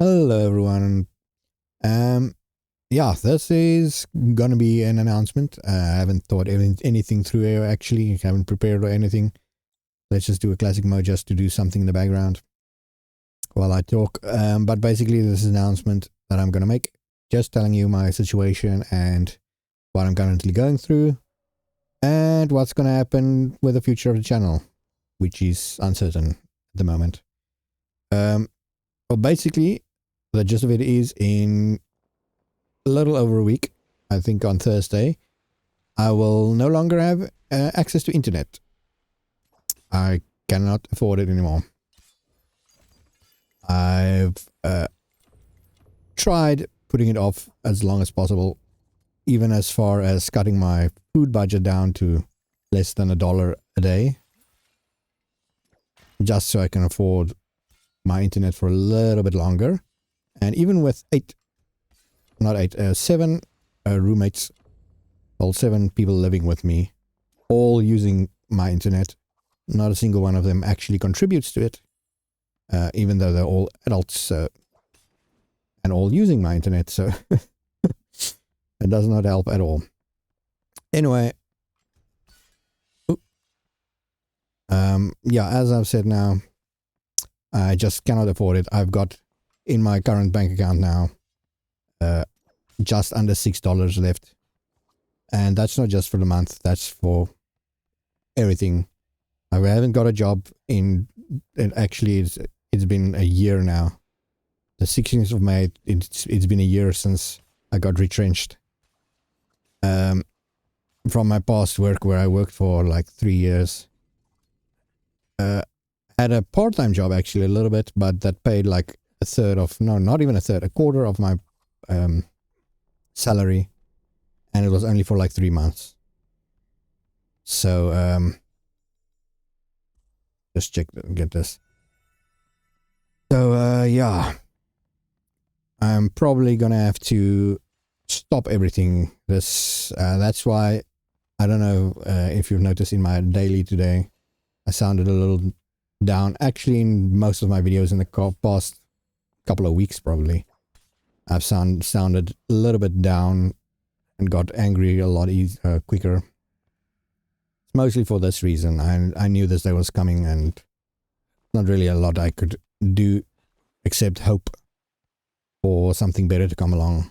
Hello, everyone. Um, yeah, this is gonna be an announcement. I haven't thought anything through here. Actually, haven't prepared or anything. Let's just do a classic mode just to do something in the background while I talk. But basically, this is an announcement that I'm gonna make, just telling you my situation and what I'm currently going through, and what's gonna happen with the future of the channel, which is uncertain at the moment. Well, basically, the gist of it is in a little over a week, I think on Thursday, I will no longer have access to internet. I cannot afford it anymore. I've tried putting it off as long as possible, even as far as cutting my food budget down to less than $1 a day, just so I can afford my internet for a little bit longer. And even with seven roommates, all 7 people living with me, all using my internet, not a single one of them actually contributes to it, even though they're all adults and all using my internet, so it does not help at all. Anyway, yeah, as I've said now, I just cannot afford it. I've got in my current bank account now just under $6 left, and that's not just for the month, that's for everything. I haven't got a job it's been a year now. The 16th of May, it's been a year since I got retrenched from my past work, where I worked for like 3 years. Had a part-time job, actually, a little bit, but that paid like a third of, no, not even a third, a quarter of my salary, and it was only for like 3 months. So just get this. So yeah, I'm probably gonna have to stop everything. That's why, I don't know if you've noticed in my daily today, I sounded a little down. Actually, in most of my videos in the past couple of weeks, probably, I've sounded a little bit down and got angry a lot quicker. It's mostly for this reason. I knew this day was coming, and not really a lot I could do except hope for something better to come along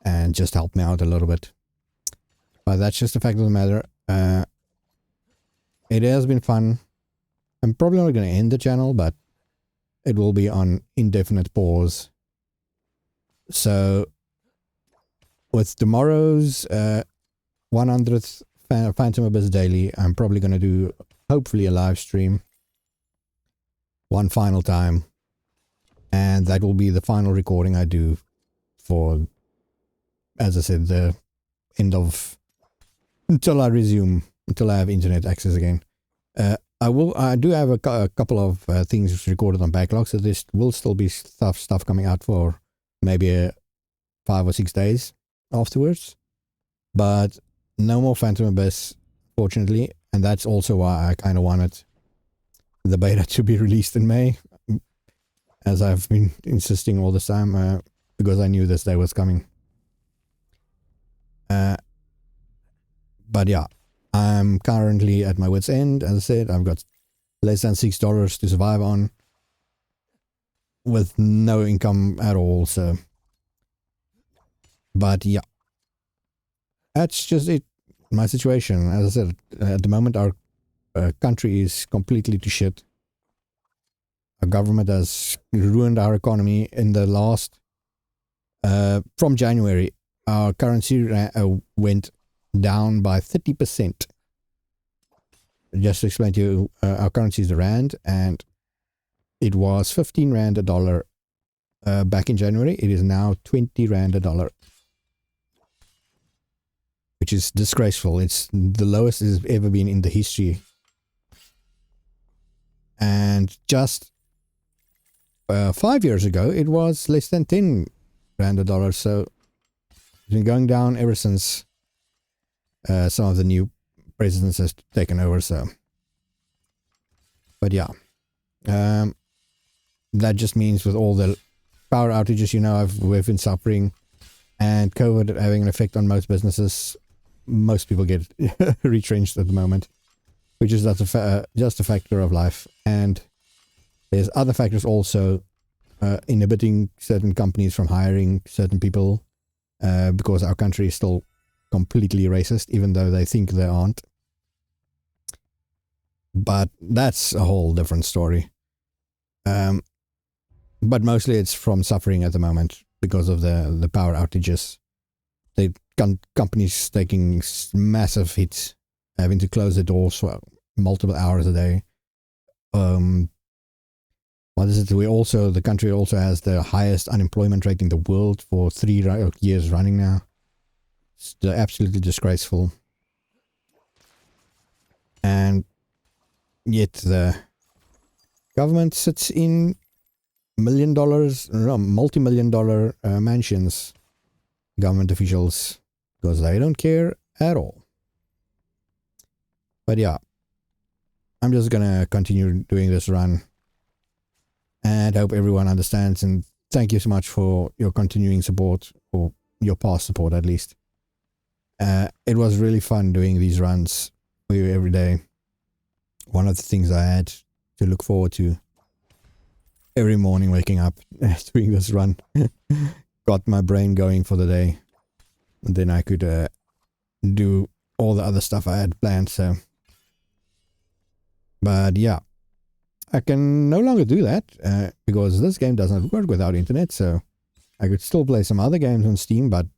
and just help me out a little bit. But that's just the fact of the matter. It has been fun. I'm probably not going to end the channel, but it will be on indefinite pause. So with tomorrow's 100th Phantom Abyss Daily, I'm probably going to do, hopefully, a live stream one final time, and that will be the final recording I do for, as I said, the end of, until I have internet access again. I do have a couple of things recorded on backlog, so this will still be stuff coming out for maybe 5 or 6 days afterwards. But no more Phantom Abyss, fortunately, and that's also why I kind of wanted the beta to be released in May, as I've been insisting all this time, because I knew this day was coming. But yeah, I'm currently at my wit's end. As I said, I've got less than $6 to survive on, with no income at all, so. But yeah, that's just it. My situation, as I said, at the moment our country is completely to shit. Our government has ruined our economy. In the last, from January, our currency went down by 30%. Just to explain to you, our currency is the rand, and it was 15 rand a dollar back in January. It is now 20 rand a dollar, which is disgraceful. It's the lowest it's ever been in the history. And just 5 years ago, it was less than 10 rand a dollar. So it's been going down ever since some of the new presidents has taken over. So, but yeah, that just means with all the power outages, you know, we've been suffering, and COVID having an effect on most businesses. Most people get retrenched at the moment, which is just a factor of life. And there's other factors also inhibiting certain companies from hiring certain people because our country is still completely racist, even though they think they aren't. But that's a whole different story. But mostly it's from suffering at the moment because of the power outages. The companies taking massive hits, having to close the doors for multiple hours a day. What is it? The country also has the highest unemployment rate in the world for 3 years running now. It's absolutely disgraceful. And yet the government sits in multi-million-dollar mansions, government officials, because they don't care at all. But yeah, I'm just gonna continue doing this run, and hope everyone understands, and thank you so much for your continuing support, or your past support at least. It was really fun doing these runs for you every day. One of the things I had to look forward to every morning, waking up, doing this run, got my brain going for the day. And then I could do all the other stuff I had planned. So, but yeah, I can no longer do that because this game doesn't work without internet. So I could still play some other games on Steam, but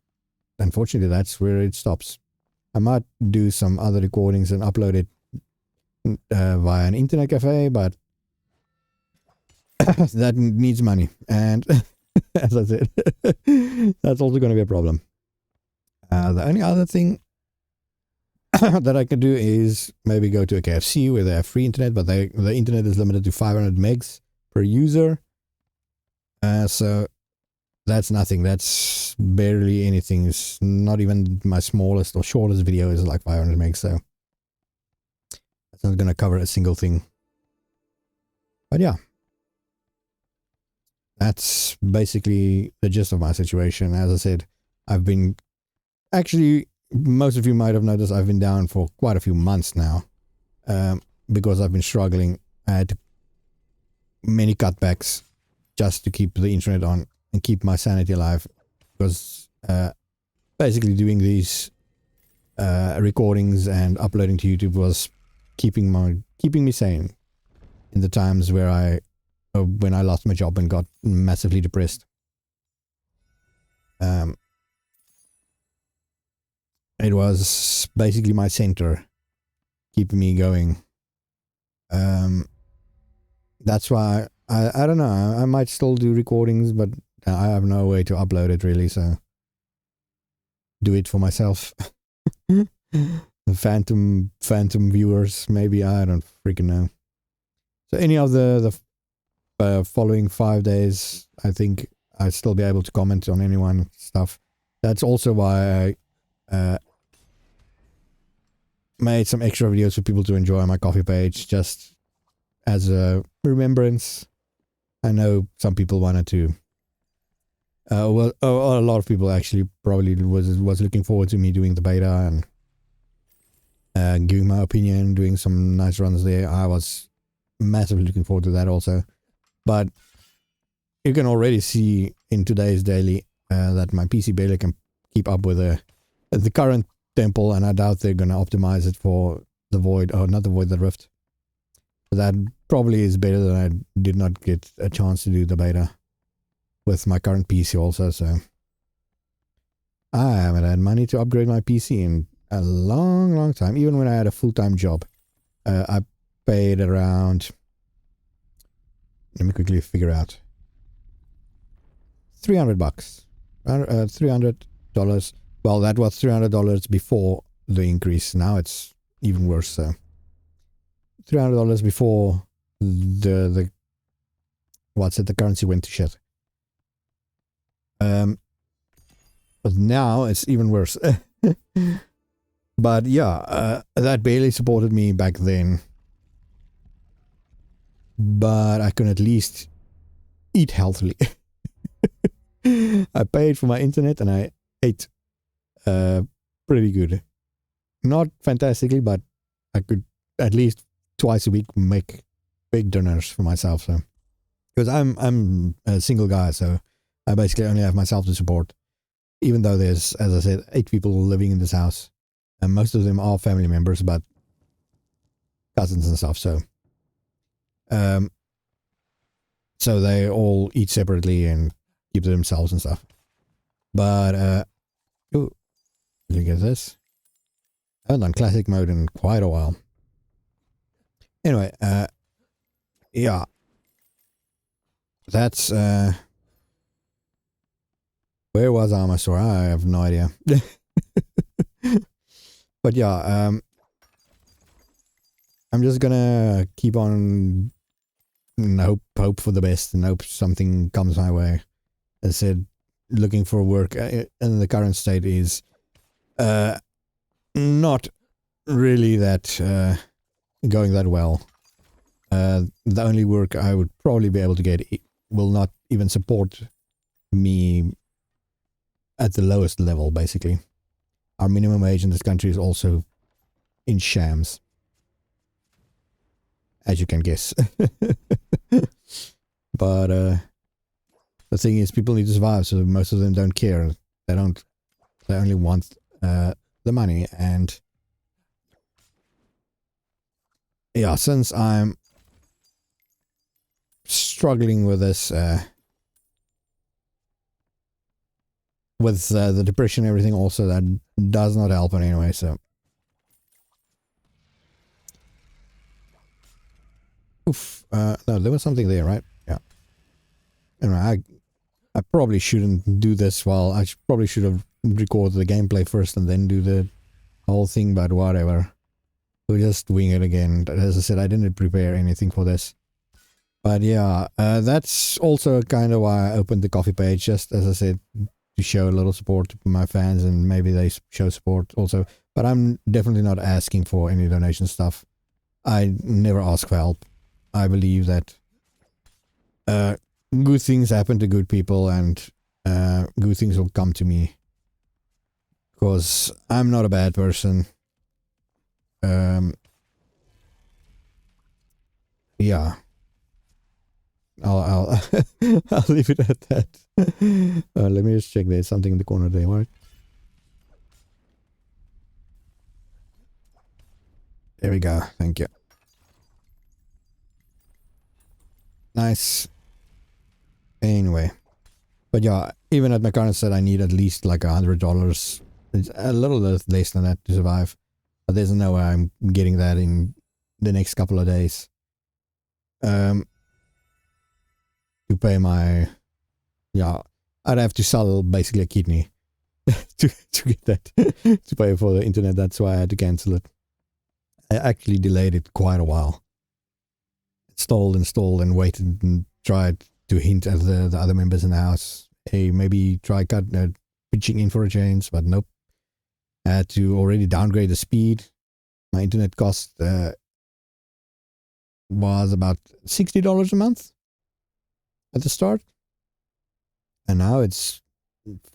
unfortunately that's where it stops. I might do some other recordings and upload it via an internet cafe, but that needs money, and as I said, that's also going to be a problem. The only other thing that I can do is maybe go to a KFC where they have free internet, but the internet is limited to 500 megs per user. So that's nothing. That's barely anything. It's not even my smallest or shortest video is like 500 megs, so that's not going to cover a single thing. But yeah, that's basically the gist of my situation. As I said, I've been... Actually, most of you might have noticed I've been down for quite a few months now. Because I've been struggling. I had many cutbacks just to keep the internet on and keep my sanity alive. Because basically doing these recordings and uploading to YouTube was keeping me sane in the times where when I lost my job and got massively depressed. It was basically my center keeping me going. That's why I don't know, I might still do recordings, but I have no way to upload it really, so do it for myself. The phantom viewers, maybe, I don't freaking know. So any of the following 5 days, I think I'd still be able to comment on anyone's stuff. That's also why I made some extra videos for people to enjoy on my coffee page, just as a remembrance. I know some people wanted to. A lot of people actually probably was looking forward to me doing the beta and giving my opinion, doing some nice runs there. I was massively looking forward to that also. But you can already see in today's daily that my PC barely can keep up with the current tempo, and I doubt they're going to optimize it for the Void, or not the Void, the Rift. That probably is better than I did not get a chance to do the beta with my current PC also, so I haven't had money to upgrade my PC in a long time. Even when I had a full-time job, I paid around, let me quickly figure out, $300. $300. Well, that was $300 before the increase. Now it's even worse. So $300 before the currency went to shit. But now it's even worse. But yeah, that barely supported me back then. But I can at least eat healthily. I paid for my internet and I ate pretty good. Not fantastically, but I could at least twice a week make big dinners for myself. So, because I'm a single guy, so I basically only have myself to support. Even though there's, as I said, 8 people living in this house, and most of them are family members, but cousins and stuff. So, so they all eat separately and keep to themselves and stuff. But ooh, look at this. I haven't done classic mode in quite a while. Anyway, yeah. That's, where was Armor Store? I have no idea. But yeah, I'm just gonna keep on and hope for the best and hope something comes my way. As I said, looking for work in the current state is not really that going that well. The only work I would probably be able to get will not even support me at the lowest level, basically. Our minimum wage in this country is also in shams, as you can guess. But the thing is, people need to survive, so most of them don't care. They only want the money. And yeah, since I'm struggling with this, with the depression and everything, also that does not help in any way. So, oof. No, there was something there, right? Yeah. Anyway, I probably shouldn't do this while I probably should have recorded the gameplay first and then do the whole thing, but whatever. We'll just wing it again. As I said, I didn't prepare anything for this. But yeah, that's also kind of why I opened the coffee page, just as I said, to show a little support to my fans, and maybe they show support also. But I'm definitely not asking for any donation stuff. I never ask for help. I believe that good things happen to good people, and good things will come to me. Because I'm not a bad person. Yeah. I'll I'll leave it at that. Let me just check. There's something in the corner there, right? There we go. Thank you. Nice. Anyway, but yeah, even at my current set, I need at least like $100. It's a little less than that to survive. But there's no way I'm getting that in the next couple of days. To pay my, yeah, I'd have to sell basically a kidney to get that, to pay for the internet. That's why I had to cancel it. I actually delayed it quite a while. Stalled and waited and tried to hint at the other members in the house. Hey, maybe try pitching in for a change, but nope. I had to already downgrade the speed. My internet cost was about $60 a month at the start, and now it's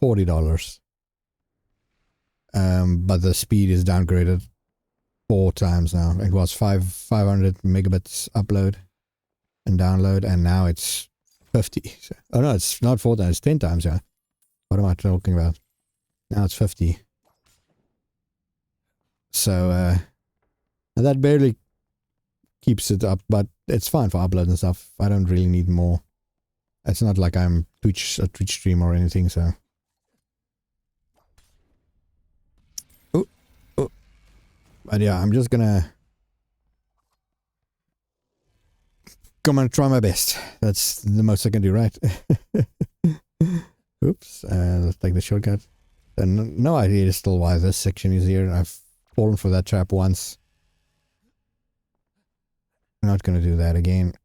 $40. But the speed is downgraded 4 times now. It was 500 megabits upload and download, and now it's 50. Oh no, it's not 4 times, it's 10 times. Yeah, what am I talking about? Now it's 50. So that barely keeps it up, but it's fine for upload and stuff. I don't really need more. It's not like I'm a Twitch streamer or anything, so. Oh. But yeah, I'm just gonna come and try my best. That's the most I can do, right? Oops. Let's take the shortcut. And no idea still why this section is here. I've fallen for that trap once. I'm not gonna do that again.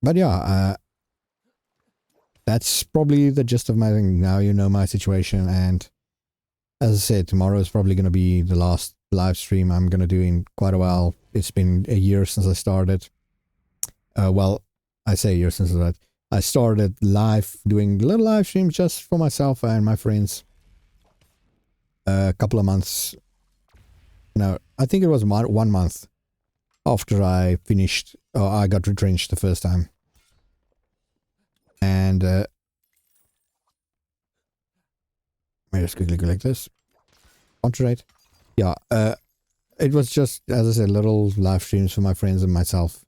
But yeah, that's probably the gist of my thing. Now you know my situation, and as I said, tomorrow is probably gonna be the last live stream I'm gonna do in quite a while. It's been a year since I started. Well, I say a year since that. I started doing little live streams just for myself and my friends. A couple of months. No, I think it was 1 month after I finished, or I got retrenched the first time. And let me just quickly collect this. Concentrate. Yeah, it was just, as I said, little live streams for my friends and myself.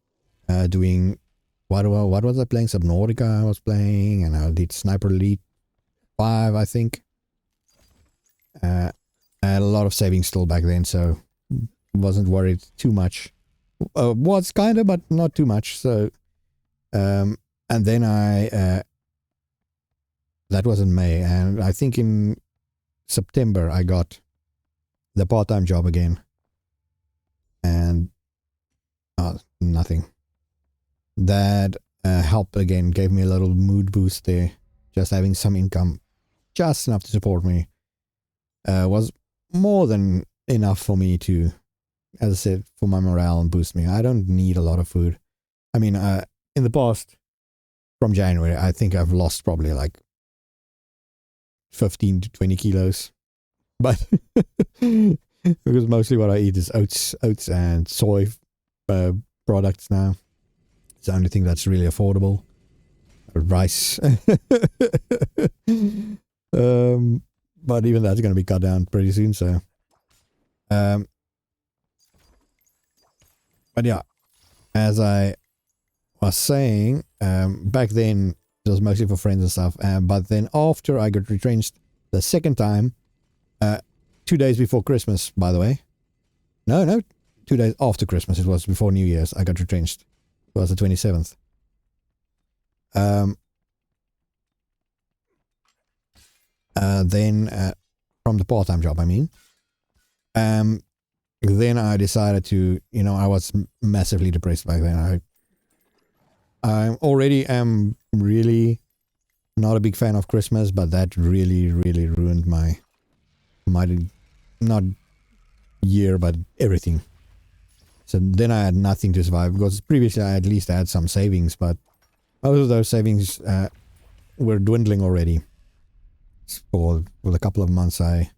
Doing, what was I playing? Subnautica I was playing, and I did Sniper Elite 5, I think. I had a lot of savings still back then, so wasn't worried too much. Was kinda, but not too much. So, and then that was in May, and I think in September I got the part-time job again, and nothing. That helped again, gave me a little mood boost there. Just having some income, just enough to support me, was more than enough for me to, as I said, for my morale and boost me. I don't need a lot of food. I mean, in the past, from January, I think I've lost probably like 15 to 20 kilos. But because mostly what I eat is oats and soy products now. It's the only thing that's really affordable. Rice. But even that's going to be cut down pretty soon, so. But yeah, as I was saying, back then it was mostly for friends and stuff. But then after I got retrenched the second time, 2 days before Christmas, by the way. No, 2 days after Christmas. It was before New Year's. I got retrenched. It was the 27th. Then from the part-time job, I mean. Then I decided to, I was massively depressed back then. I already am really not a big fan of Christmas, but that really, really ruined my not year, but everything. So then I had nothing to survive, because previously I at least had some savings, but most of those savings were dwindling already. For a couple of months I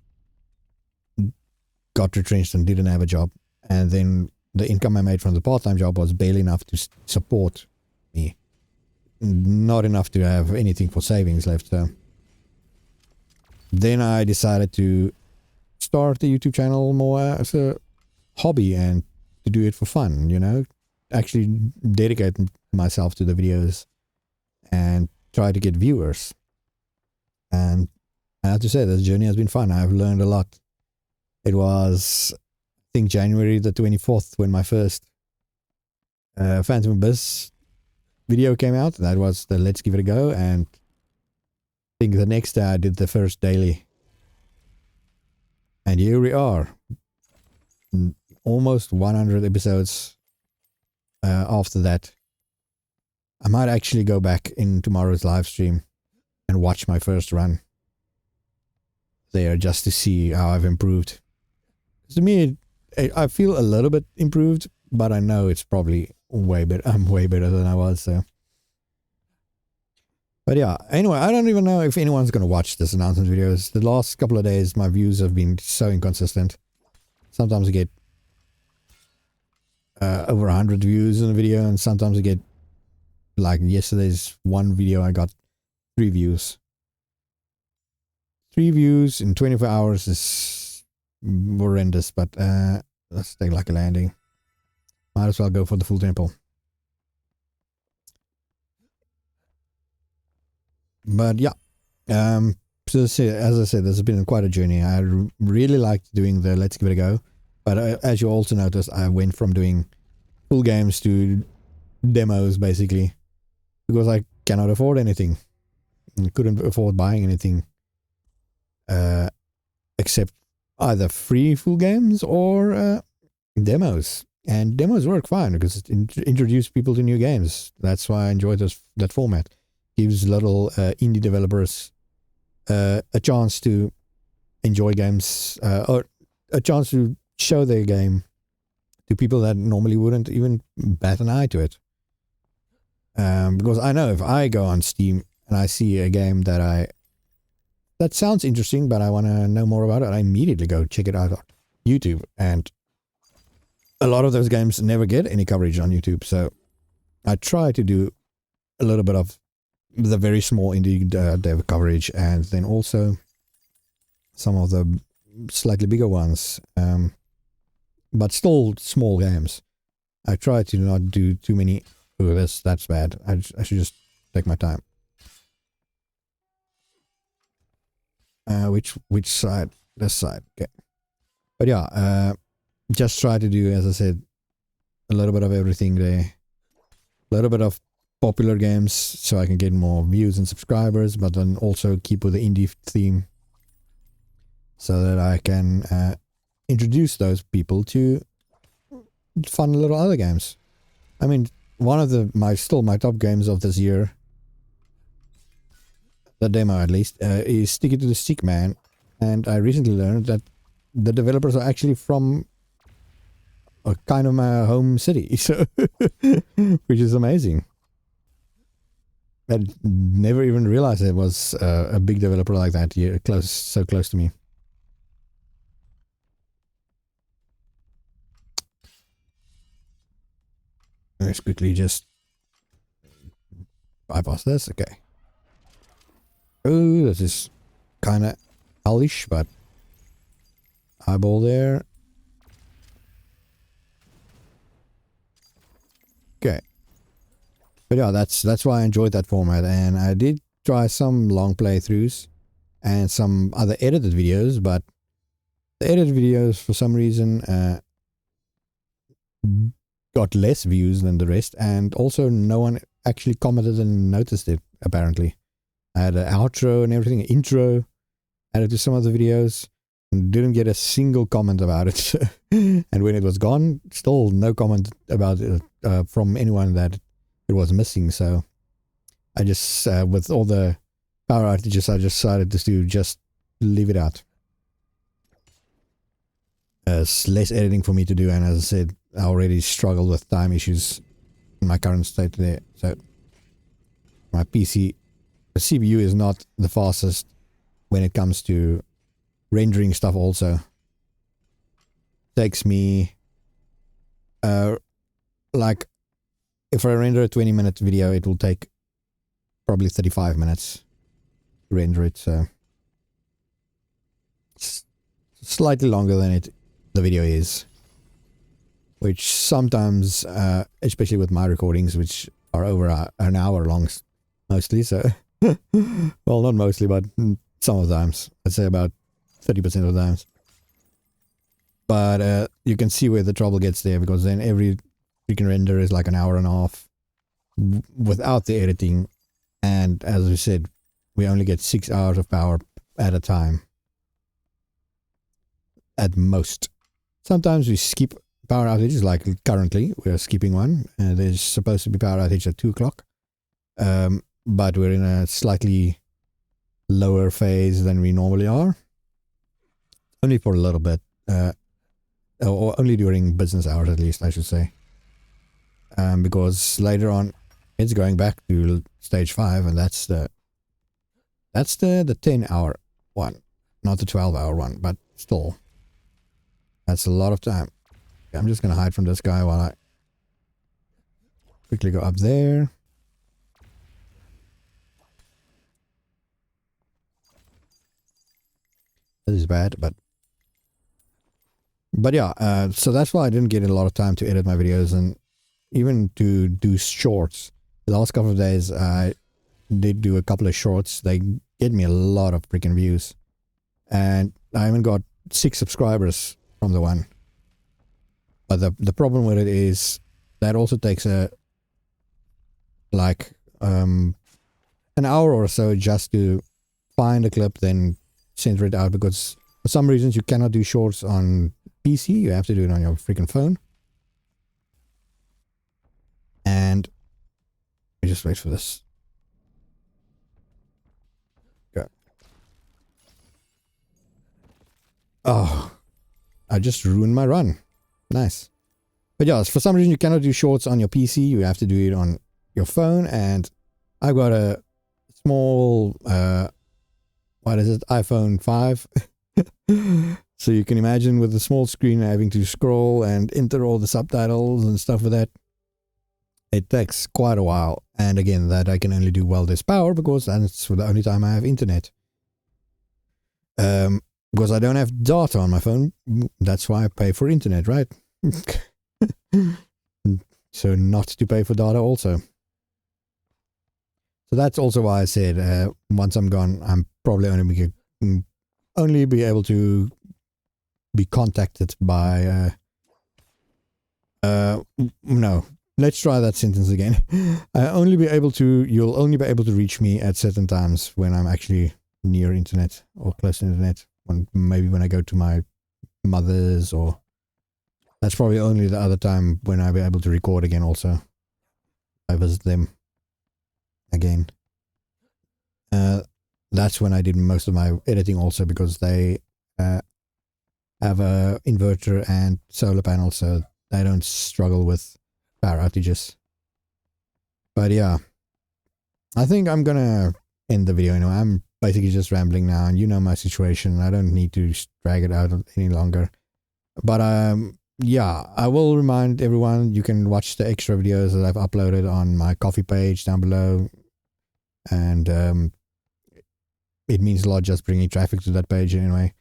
got retrenched and didn't have a job, and then the income I made from the part-time job was barely enough to support me. Not enough to have anything for savings left. So then I decided to start the YouTube channel more as a hobby and to do it for fun, actually dedicate myself to the videos and try to get viewers. And I have to say, this journey has been fun. I've learned a lot. It was, I think, January the 24th when my first Phantom Abyss video came out. That was the Let's Give It a Go, and I think the next day I did the first daily. And here we are. Almost 100 episodes after that. I might actually go back in tomorrow's live stream and watch my first run there just to see how I've improved. To me, I feel a little bit improved, but I know it's probably way better. I'm way better than I was, so. But yeah, anyway, I don't even know if anyone's going to watch this announcement videos. The last couple of days, my views have been so inconsistent. Sometimes I get over 100 views in a video, and sometimes I get, like yesterday's one video, I got 3 views. 3 views in 24 hours is horrendous, but let's take like a landing. Might as well go for the full temple. But yeah, so as I said, this has been quite a journey. I really liked doing the Let's Give It a Go, but as you also noticed, I went from doing full games to demos basically, because I cannot afford anything. I couldn't afford buying anything except either free full games or demos. And demos work fine because it introduce people to new games. That's why I enjoy that format. Gives little indie developers a chance to enjoy games, or a chance to show their game to people that normally wouldn't even bat an eye to it. Because I know if I go on Steam and I see a game that sounds interesting, but I want to know more about it, I immediately go check it out on YouTube. And a lot of those games never get any coverage on YouTube, so I try to do a little bit of the very small indie dev coverage, and then also some of the slightly bigger ones, but still small games. I try to not do too many. Oh, that's bad. I should just take my time. Which side? This side. Okay. But yeah, just try to do, as I said, a little bit of everything there. A little bit of popular games so I can get more views and subscribers, but then also keep with the indie theme so that I can introduce those people to fun little other games. I mean, one of my top games of this year, the demo at least, is Stick It to the Stick Man, and I recently learned that the developers are actually from a kind of my home city, so which is amazing. I never even realized it was a big developer like that here, so close to me. Let's quickly just bypass this. Okay. Oh, this is kind of hellish, but eyeball there. Okay. But yeah, that's why I enjoyed that format, and I did try some long playthroughs and some other edited videos, but the edited videos for some reason got less views than the rest, and also no one actually commented and noticed it, apparently. I had an outro and everything, an intro, added to some of the videos, and didn't get a single comment about it. And when it was gone, still no comment about it from anyone that it was missing. So I just, with all the power outages, I just decided to just leave it out. It's less editing for me to do, and as I said, I already struggle with time issues in my current state there. So my PC, the CPU is not the fastest when it comes to rendering stuff also. Takes me like if I render a 20-minute video, it will take probably 35 minutes to render it, so it's slightly longer than the video is, which sometimes, especially with my recordings, which are over an hour long mostly, so well, not mostly, but some of the times, I'd say about 30% of the times. But you can see where the trouble gets there, because then every freaking render is like an hour and a half without the editing, and as we said, we only get 6 hours of power at a time at most. Sometimes we skip power outages, like currently we're skipping one, and there's supposed to be power outage at 2 o'clock, but we're in a slightly lower phase than we normally are, only for a little bit, or only during business hours at least, I should say, because later on it's going back to stage 5, and that's the 10-hour one, not the 12-hour one, but still, that's a lot of time. I'm just gonna hide from this guy while I quickly go up there. This is bad, but yeah, so that's why I didn't get a lot of time to edit my videos, and even to do shorts. The last couple of days I did do a couple of shorts. They get me a lot of freaking views, and I even got 6 subscribers from the one. But the problem with it is that also takes an hour or so just to find a clip, then center it out, because for some reasons you cannot do shorts on PC, you have to do it on your freaking phone. And I just wait for this. Go. Oh, I just ruined my run. Nice. But yeah, for some reason you cannot do shorts on your PC, you have to do it on your phone, and I've got a small what is it, iPhone 5. So you can imagine with the small screen having to scroll and enter all the subtitles and stuff with that. It takes quite a while, and again, that I can only do while there's power, because that's the only time I have internet. Because I don't have data on my phone, that's why I pay for internet, right? So not to pay for data also. So that's also why I said once I'm gone, I'm probably only be able to be contacted by no. Let's try that sentence again. You'll only be able to reach me at certain times when I'm actually near internet or close to internet. Maybe when I go to my mother's, or that's probably only the other time when I'll be able to record again also. I visit them again. That's when I did most of my editing also, because they have a inverter and solar panel, so they don't struggle with power outages. But yeah, I think I'm gonna end the video anyway. I'm basically just rambling now, and you know my situation. I don't need to drag it out any longer. But yeah, I will remind everyone, you can watch the extra videos that I've uploaded on my Ko-fi page down below, and it means a lot just bringing traffic to that page anyway.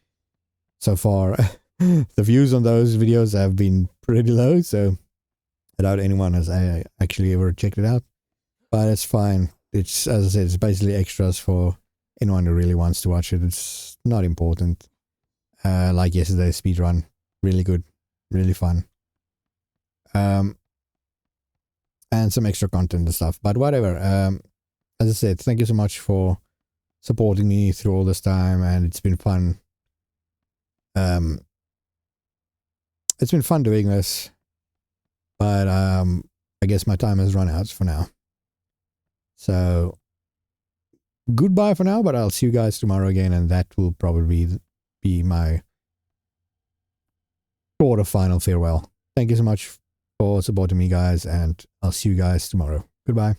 So far, the views on those videos have been pretty low, so I doubt anyone has actually ever checked it out. But it's fine. It's, as I said, it's basically extras for anyone who really wants to watch it. It's not important. Like yesterday's speedrun. Really good. Really fun. And some extra content and stuff. But whatever. As I said, thank you so much for supporting me through all this time, and it's been fun. It's been fun doing this. But I guess my time has run out for now. So goodbye for now, but I'll see you guys tomorrow again, and that will probably be my sort of final farewell. Thank you so much for supporting me, guys, and I'll see you guys tomorrow. Goodbye.